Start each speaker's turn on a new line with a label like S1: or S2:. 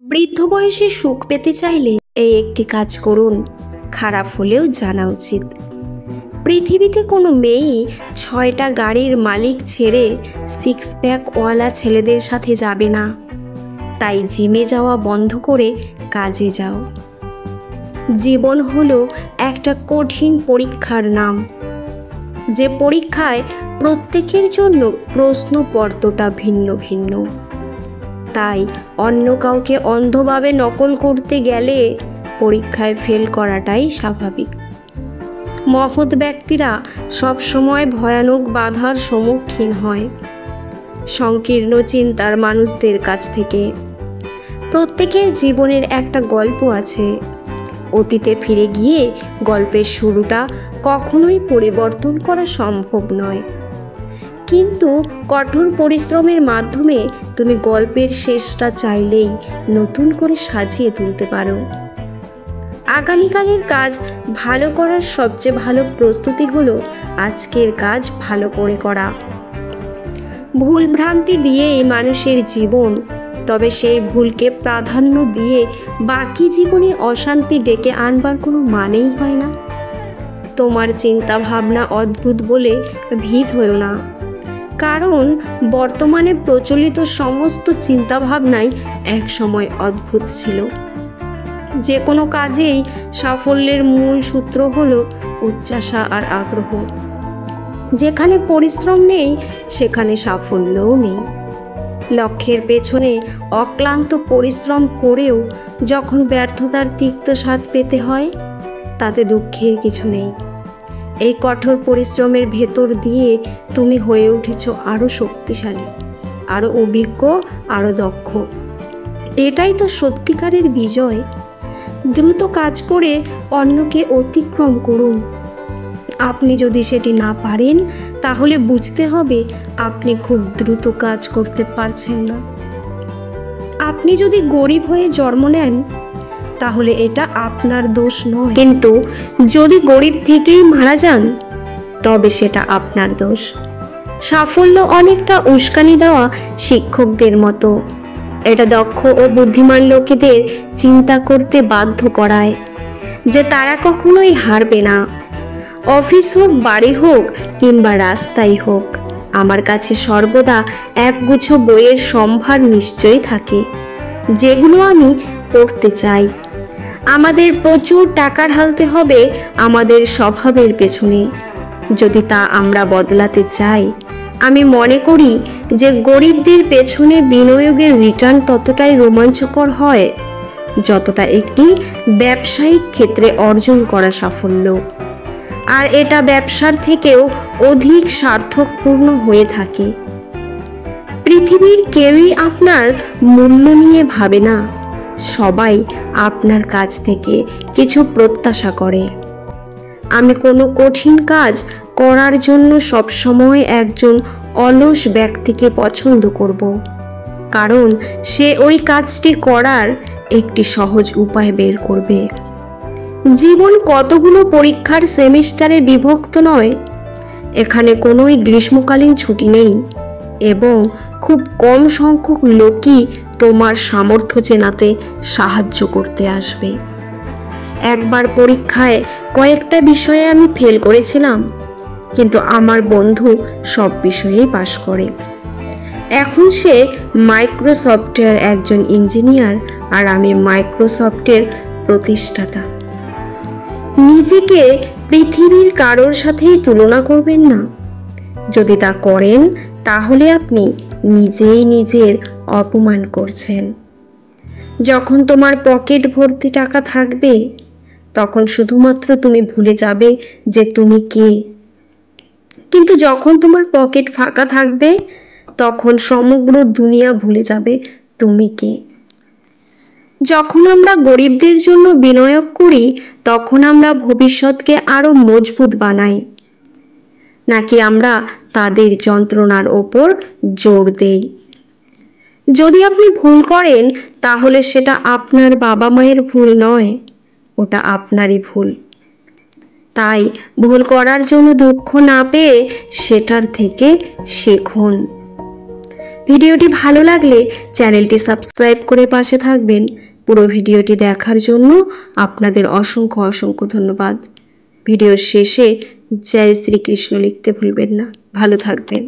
S1: বৃদ্ধ বয়সে সুখ পেতে চাইলে এই একটি কাজ করুন, খারাপ হলেও জানা উচিত। পৃথিবীতে কোনো মেয়েই 6টা গাড়ির মালিক ছেড়ে সিক্স প্যাকওয়ালা ছেলেদের সাথে যাবে না। তাই জিমে যাওয়া বন্ধ করে কাজে যাও। জীবন হলো একটা কঠিন পরীক্ষার নাম, যে পরীক্ষায় প্রত্যেকের জন্য প্রশ্নপত্রটা ভিন্ন ভিন্ন। তাই অন্য কাউকে অন্ধভাবে নকল করতে গেলে পরীক্ষায় ফেল করাটাই স্বাভাবিক। মহৎ ব্যক্তিরা সবসময় ভয়ানক বাধার সম্মুখীন হয় সংকীর্ণ চিন্তার মানুষদের কাছ থেকে। প্রত্যেকের জীবনের একটা গল্প আছে। অতীতে ফিরে গিয়ে গল্পের শুরুটা কখনোই পরিবর্তন করা সম্ভব নয়, কিন্তু কঠোর পরিশ্রমের মাধ্যমে তুমি গল্পের শেষটা চাইলেই নতুন করে সাজিয়ে তুলতে পারো। আগামীকালের কাজ ভালো করার সবচেয়ে ভালো প্রস্তুতি হলো আজকের কাজ ভালো করে করা। ভুল ভ্রান্তি দিয়েই মানুষের জীবন, তবে সেই ভুলকে প্রাধান্য দিয়ে বাকি জীবনে অশান্তি ডেকে আনবার কোনো মানেই হয় না। তোমার চিন্তা ভাবনা অদ্ভুত বলে ভীত হয়ো না, কারণ বর্তমানে প্রচলিত সমস্ত চিন্তাভাবনাই একসময় অদ্ভুত ছিল। যে কোনো কাজেই সাফল্যের মূল সূত্র হলো উচ্চাশা আর আগ্রহ। যেখানে পরিশ্রম নেই সেখানে সাফল্যও নেই। লক্ষ্যের পেছনে অক্লান্ত পরিশ্রম করেও যখন ব্যর্থতার তিক্ত স্বাদ পেতে হয়, তাতে দুঃখের কিছু নেই। এই কঠোর পরিশ্রমের ভেতর দিয়ে তুমি হয়ে উঠেছো আরও শক্তিশালী, আরও অভিজ্ঞ, আরও দক্ষ। এটাই তো সত্যিকারের বিজয়। দ্রুত কাজ করে অন্যকে অতিক্রম করুন। আপনি যদি সেটি না পারেন, তাহলে বুঝতে হবে আপনি খুব দ্রুত কাজ করতে পারছেন না। আপনি যদি গরিব হয়ে জন্ম নেন, তাহলে এটা আপনার দোষ নয়, কিন্তু যদি গরিব থেকেই মারা যান, তবে সেটা আপনার দোষ। সাফল্য অনেকটা উস্কানি দেওয়া শিক্ষকদের মতো। এটা দক্ষ ও বুদ্ধিমান লোকেদের চিন্তা করতে বাধ্য করায় যে তারা কখনোই হারবে না। অফিস হোক, বাড়ি হোক, কিংবা রাস্তায় হোক, আমার কাছে সর্বদা একগুচ্ছ বইয়ের সম্ভার নিশ্চয়ই থাকে, যেগুলো আমি পড়তে চাই। আমাদের প্রচুর টাকা ঢালতে হবে আমাদের স্বভাবের পেছনে, যদি তা আমরা বদলাতে চাই। আমি মনে করি যে গরিবদের পেছনে বিনিয়োগের রিটার্ন ততটাই রোমাঞ্চকর হয় যতটা একটি ব্যবসায়িক ক্ষেত্রে অর্জন করা সাফল্য, আর এটা ব্যবসার থেকেও অধিক সার্থকপূর্ণ হয়ে থাকে। পৃথিবীর কেউই আপনার মূল্য নিয়ে ভাবে না, সবাই আপনার কাছ থেকে কিছু প্রত্যাশা করে। আমি কোনো কঠিন কাজ করার জন্য সবসময় একজন অলস ব্যক্তিকে পছন্দ করব, কারণ সে ওই কাজটি করার একটি সহজ উপায় বের করবে। জীবন কতগুলো পরীক্ষার সেমিস্টারে বিভক্ত নয়। এখানে কোনোই গ্রীষ্মকালীন ছুটি নেই, এবং খুব কম সংখ্যক লোকই তোমার সামর্থ্য চেনাতে সাহায্য করতে আসবে। একবার পরীক্ষায় কয়েকটা বিষয়ে আমি ফেল করেছিলাম, কিন্তু আমার বন্ধু সব বিষয়েই পাশ করে। এখন সে মাইক্রোসফটের একজন ইঞ্জিনিয়ার, আর আমি মাইক্রোসফটের প্রতিষ্ঠাতা। নিজেকে পৃথিবীর কারোর সাথেই তুলনা করবেন না। যদি তা করেন, তাহলে আপনি নিজেই নিজের অপমান করছেন। যখন তোমার পকেট ভর্তি টাকা থাকবে, তখন শুধুমাত্র তুমি ভুলে যাবে যে তুমি কে। কিন্তু যখন তোমার পকেট ফাঁকা থাকবে, তখন সমগ্র দুনিয়া ভুলে যাবে তুমি কে। যখন আমরা গরিবদের জন্য বিনিয়োগ করি, তখন আমরা ভবিষ্যৎকে আরো মজবুত বানাই, নাকি আমরা তাদের যন্ত্রণার ওপর জোর দেই। যদি আপনি ভুল করেন, তাহলে সেটা আপনার বাবা মায়ের ভুল নয়, ওটা আপনারই ভুল। তাই ভুল করার জন্য দুঃখ না পেয়ে সেটার থেকে শিখুন। ভিডিওটি ভালো লাগলে চ্যানেলটি সাবস্ক্রাইব করে পাশে থাকবেন। পুরো ভিডিওটি দেখার জন্য আপনাদের অসংখ্য অসংখ্য ধন্যবাদ। ভিডিওর শেষে জয় শ্রীকৃষ্ণ লিখতে ভুলবেন না। ভালো থাকবেন।